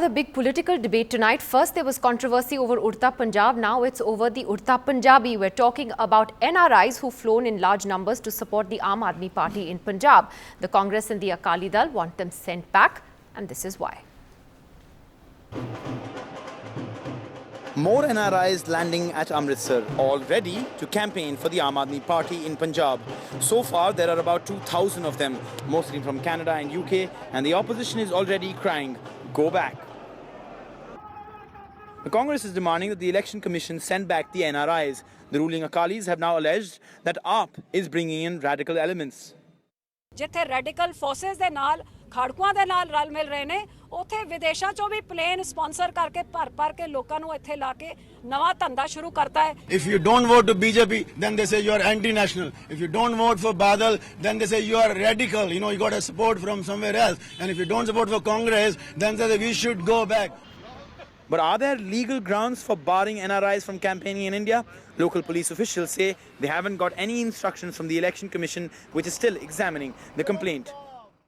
The big political debate tonight. First, there was controversy over Udta Punjab. Now it's over the Udta Punjabi. We're talking about NRIs who've flown in large numbers to support the Aam Aadmi Party in Punjab. The Congress and the Akali Dal want them sent back, and this is why. More NRIs landing at Amritsar, all ready to campaign for the Aam Aadmi Party in Punjab. So far, there are about 2,000 of them, mostly from Canada and UK, and the opposition is already crying, "Go back." The Congress is demanding that the Election Commission send back the NRIs. The ruling Akalis have now alleged that AAP is bringing in radical elements. ਜਿੱਥੇ radical forces ਦੇ ਨਾਲ ਖਾੜਕੂਆਂ ਦੇ ਨਾਲ ਰਲ ਮਿਲ ਰਹੇ ਨੇ ਉੱਥੇ ਵਿਦੇਸ਼ਾਂ ਚੋਂ ਵੀ ਪਲੇਨ ਸਪਾਂਸਰ ਕਰਕੇ ਭਰ ਕੇ ਲੋਕਾਂ ਨੂੰ ਇੱਥੇ ਲਾ ਕੇ ਨਵਾਂ ਧੰਦਾ ਸ਼ੁਰੂ ਕਰਤਾ ਹੈ If you don't vote to BJP, then they say you are anti-national. If you don't vote for Badal, then they say you are radical. You know, you got a support from somewhere else. And if you don't support for Congress, then they say we should go back. But are there legal grounds for barring NRIs from campaigning in India? Local police officials say they haven't got any instructions from the Election Commission, which is still examining the complaint.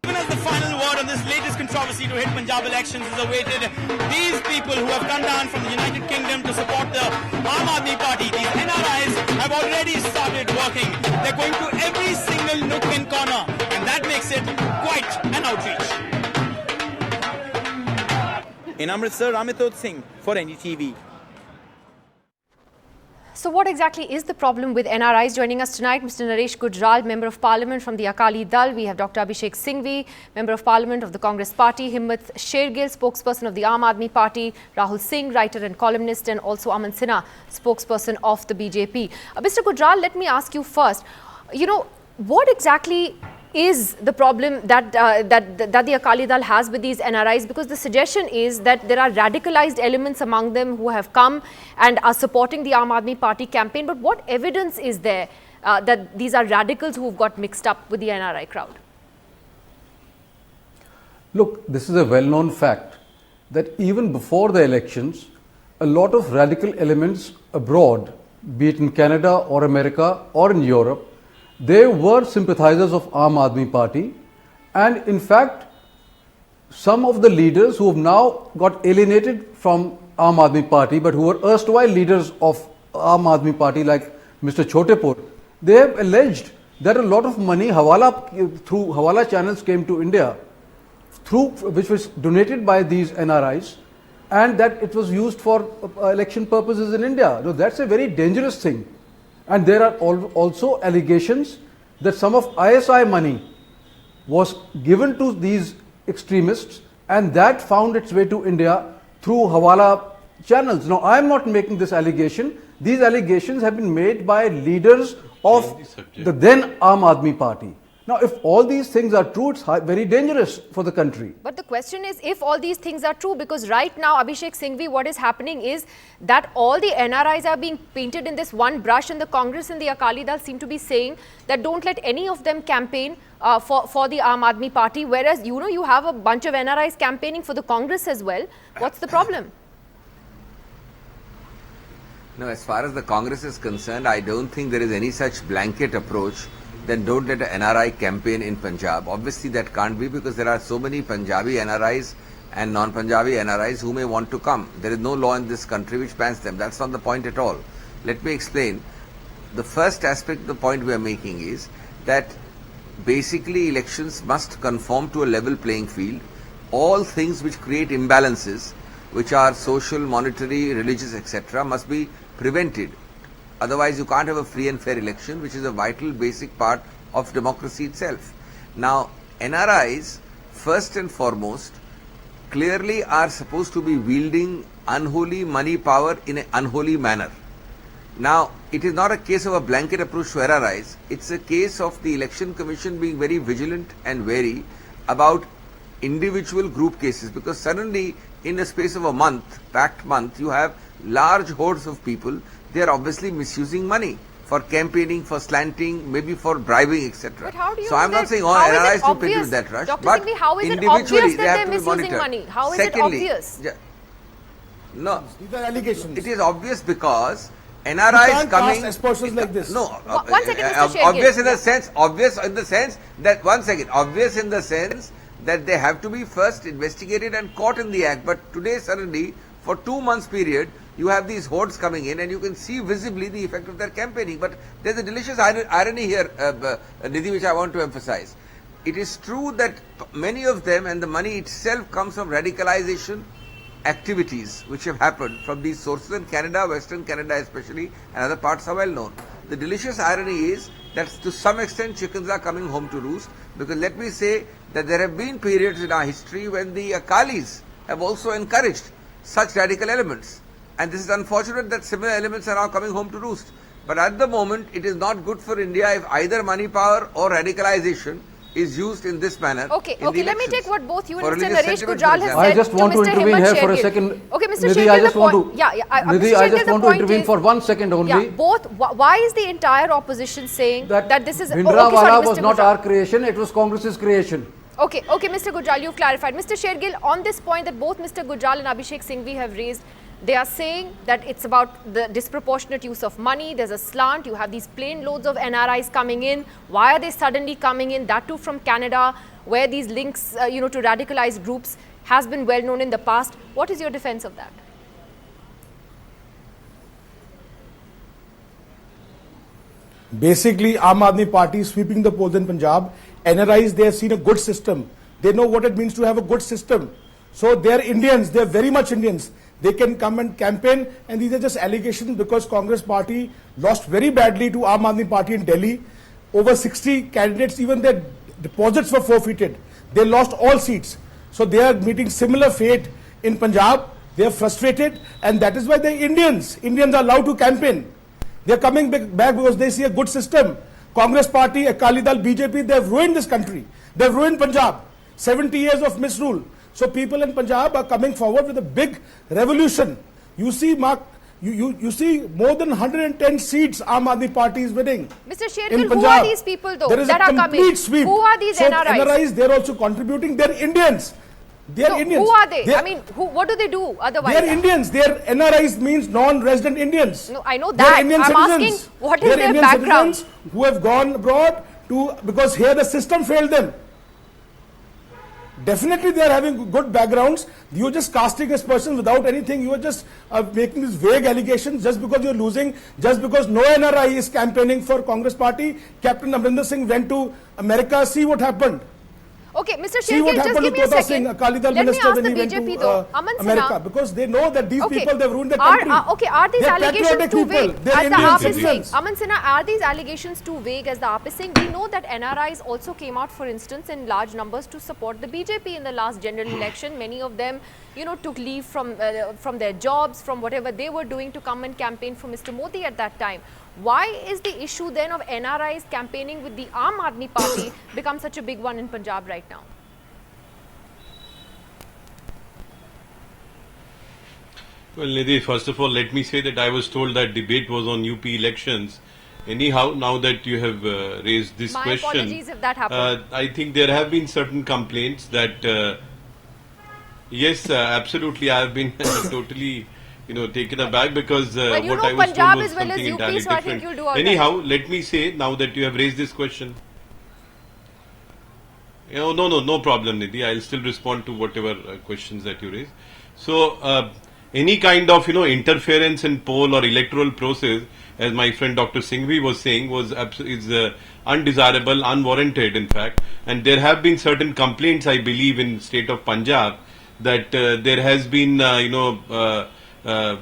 Even as the final word on this latest controversy to hit Punjab elections is awaited, these people who have come down from the United Kingdom to support the Aam Aadmi Party, these NRIs, have already started working. They're going to every single nook and corner, and that makes it quite an outreach. In Amritsar, Amitod Singh for NDTV. So what exactly is the problem with NRIs? Joining us tonight, Mr. Naresh Gujral, Member of Parliament from the Akali Dal. We have Dr. Abhishek Singhvi, Member of Parliament of the Congress Party, Himmat Shergill, spokesperson of the Aam Aadmi Party, Rahul Singh, writer and columnist, and also Aman Sinha, spokesperson of the BJP. Mr. Gujral, let me ask you first, what exactly is the problem that the Akali Dal has with these NRIs? Because the suggestion is that there are radicalized elements among them who have come and are supporting the Aam Aadmi Party campaign. But what evidence is there that these are radicals who've got mixed up with the NRI crowd? Look, this is a well-known fact that even before the elections, a lot of radical elements abroad, be it in Canada or America or in Europe, they were sympathizers of Aam Aadmi Party, and in fact, some of the leaders who have now got alienated from Aam Aadmi Party, but who were erstwhile leaders of Aam Aadmi Party like Mr. Chotepur, they have alleged that a lot of money through Hawala channels came to India, which was donated by these NRIs, and that it was used for election purposes in India. So that's a very dangerous thing. And there are also allegations that some of ISI money was given to these extremists, and that found its way to India through Hawala channels. Now, I am not making this allegation. These allegations have been made by leaders of the then Aam Aadmi Party. Now, if all these things are true, it's very dangerous for the country. But the question is, if all these things are true, because right now, Abhishek Singhvi, what is happening is that all the NRIs are being painted in this one brush, and the Congress and the Akali Dal seem to be saying that don't let any of them campaign for the Aam Aadmi Party, whereas, you have a bunch of NRIs campaigning for the Congress as well. What's the problem? No, as far as the Congress is concerned, I don't think there is any such blanket approach. Then don't let an NRI campaign in Punjab. Obviously, that can't be, because there are so many Punjabi NRIs and non-Punjabi NRIs who may want to come. There is no law in this country which bans them. That's not the point at all. Let me explain. The first aspect, the point we are making is that basically elections must conform to a level playing field. All things which create imbalances, which are social, monetary, religious, etc., must be prevented. Otherwise, you can't have a free and fair election, which is a vital, basic part of democracy itself. Now, NRIs, first and foremost, clearly are supposed to be wielding unholy money power in an unholy manner. Now, it is not a case of a blanket approach to NRIs. It's a case of the Election Commission being very vigilant and wary about individual group cases, because suddenly, in a space of a month, packed month, you have large hordes of people. They are obviously misusing money for campaigning, for slanting, maybe for bribing, etc. So I'm not saying all NRIs to pay with that rush, Dr. but Singhvi, how is it individually obvious they that have they're to be misusing monitored. money? How is Secondly, it obvious? No, These are allegations. it is obvious because NRIs coming. Aspersions like this. No, One second, Mr. Shergill. obvious in the sense that, one second, obvious in the sense that they have to be first investigated and caught in the act. But today suddenly, for 2 months period, you have these hordes coming in and you can see visibly the effect of their campaigning. But there's a delicious irony here, Nidhi, which I want to emphasize. It is true that many of them, and the money itself comes from radicalization activities which have happened from these sources in Canada, Western Canada especially, and other parts are well known. The delicious irony is that to some extent chickens are coming home to roost, because let me say that there have been periods in our history when the Akalis have also encouraged such radical elements. And this is unfortunate that similar elements are now coming home to roost. But at the moment, it is not good for India if either money power or radicalization is used in this manner. Okay, let me take what both you and For Mr. religious Naresh sentiments, Gujral for has example. said I just want to Mr. intervene Himmat here for a Shergill. second. Okay, Mr. Nidhi, Shergill, I just the want point, to, Mr. Nidhi, I Shergill, just the want to point intervene is- for 1 second only. Yeah, both. Why is the entire opposition saying that this is... Bhindranwala was Mr. not Gujral. our creation, it was Congress's creation. Okay, Mr. Gujral, you've clarified. Mr. Shergill, on this point that both Mr. Gujral and Abhishek Singhvi have raised, they are saying that it's about the disproportionate use of money. There's a slant. You have these plane loads of NRIs coming in. Why are they suddenly coming in? That too from Canada, where these links, to radicalized groups has been well known in the past. What is your defense of that? Basically, Aam Aadmi Party is sweeping the polls in Punjab. NRIs, they have seen a good system. They know what it means to have a good system. So they're Indians, they're very much Indians. They can come and campaign, and these are just allegations because Congress Party lost very badly to Aam Aadmi Party in Delhi. Over 60 candidates, even their deposits were forfeited. They lost all seats. So they are meeting similar fate in Punjab. They are frustrated, and that is why they're Indians. Indians are allowed to campaign. They are coming back because they see a good system. Congress Party, Akali Dal, BJP, they have ruined this country. They have ruined Punjab. 70 years of misrule. So people in Punjab are coming forward with a big revolution. You see, Mark, you see more than 110 seats Aam Aadmi Party is winning. Mr. in Shergill, who Punjab. are these people though There is that a are complete coming? sweep. Who are these so NRIs? NRIs, they're also contributing. They're Indians. They're So Indians. who are they? They're- I mean, what do they do otherwise? They're Indians. They're NRIs means non-resident Indians. No, I know They're that. Indian I'm citizens. asking, what is They're their Indian background? citizens who have gone abroad because here the system failed them. Definitely they are having good backgrounds. You're just casting this person without anything. You are just making these vague allegations just because you're losing, just because no NRI is campaigning for Congress Party. Captain Amrinder Singh went to America. See what happened. Okay, Mr. See what Shergill, just happened give to me a Tota second. Singh, Akali Dal Let me minister, ask when the he went BJP to though. Aman America, Sinha, because they know that these people, they've ruined their are country. these They're allegations patriotic too people. vague? They're As the Indian AAP is saying, citizens. Aman Sinha, are these allegations too vague as the AAP is saying? We know that NRIs also came out, for instance, in large numbers to support the BJP in the last general election. Many of them, took leave from their jobs, from whatever they were doing to come and campaign for Mr. Modi at that time. Why is the issue then of NRIs campaigning with the Aam Aadmi Party become such a big one in Punjab right now? Well, Nidhi, first of all, let me say that I was told that debate was on UP elections. Anyhow, now that you have raised this My question, apologies if that happened. I think there have been certain complaints that, yes, absolutely, I have been totally, taken aback because Well, you what know I was Punjab told was as well as something UP, entirely so I think different. you'll do all right. Anyhow, let me say now that you have raised this question. No problem, Nidhi. I'll still respond to whatever questions that you raise. So, any kind of interference in poll or electoral process, as my friend Dr. Singhvi was saying, is undesirable, unwarranted, in fact. And there have been certain complaints, I believe, in state of Punjab that there has been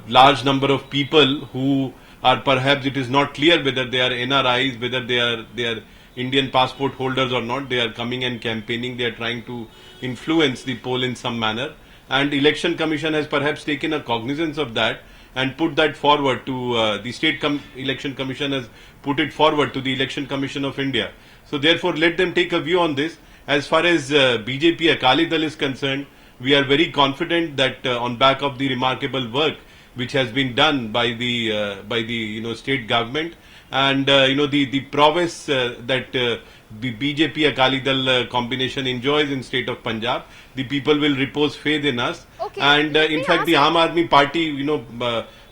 large number of people who are perhaps it is not clear whether they are NRIs, whether they are Indian passport holders or not. They are coming and campaigning. They are trying to influence the poll in some manner. And Election Commission has perhaps taken a cognizance of that and put that forward to the State Election Commission has put it forward to the Election Commission of India. So therefore, let them take a view on this. As far as BJP Akali Dal is concerned, we are very confident that on back of the remarkable work which has been done by the state government and the prowess that the BJP Akali Dal combination enjoys in state of Punjab, the people will repose faith in us. Okay, And let in me fact, the ask Aam Aadmi Party,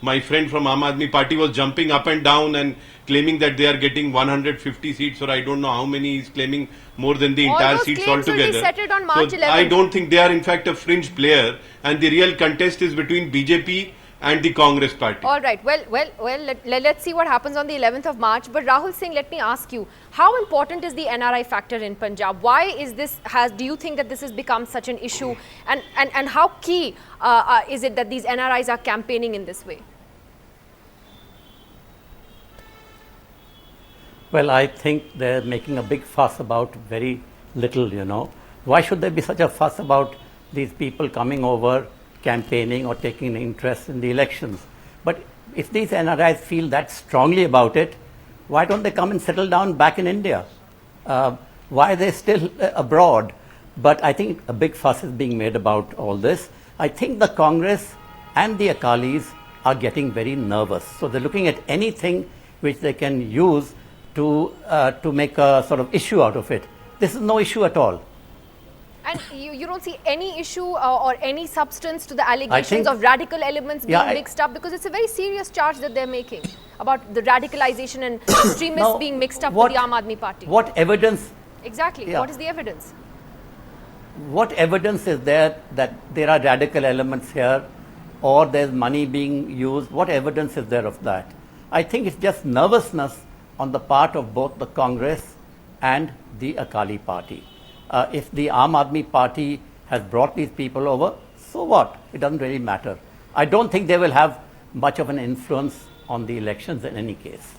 my friend from Aam Aadmi Party was jumping up and down and claiming that they are getting 150 seats, or I don't know how many he's claiming, more than the All entire those seats claims will be altogether. settled on March So 11th. I don't think they are in fact a fringe player, and the real contest is between BJP and the Congress party. All right. Well, let's see what happens on the 11th of March. But Rahul Singh, let me ask you, how important is the NRI factor in Punjab? Why is this, do you think that this has become such an issue? And how key is it that these NRIs are campaigning in this way? Well, I think they're making a big fuss about very little, you know. Why should there be such a fuss about these people coming over, campaigning or taking an interest in the elections? But if these NRIs feel that strongly about it, why don't they come and settle down back in India? Why are they still abroad? But I think a big fuss is being made about all this. I think the Congress and the Akalis are getting very nervous. So they're looking at anything which they can use to make a sort of issue out of it. This is no issue at all. And you don't see any issue or any substance to the allegations of radical elements being mixed up, because it's a very serious charge that they're making about the radicalization and extremists being mixed up with the Aam Aadmi Party. What evidence? Exactly. What is the evidence? What evidence is there that there are radical elements here, or there's money being used? What evidence is there of that? I think it's just nervousness on the part of both the Congress and the Akali Party. If the Aam Aadmi Party has brought these people over, so what? It doesn't really matter. I don't think they will have much of an influence on the elections in any case.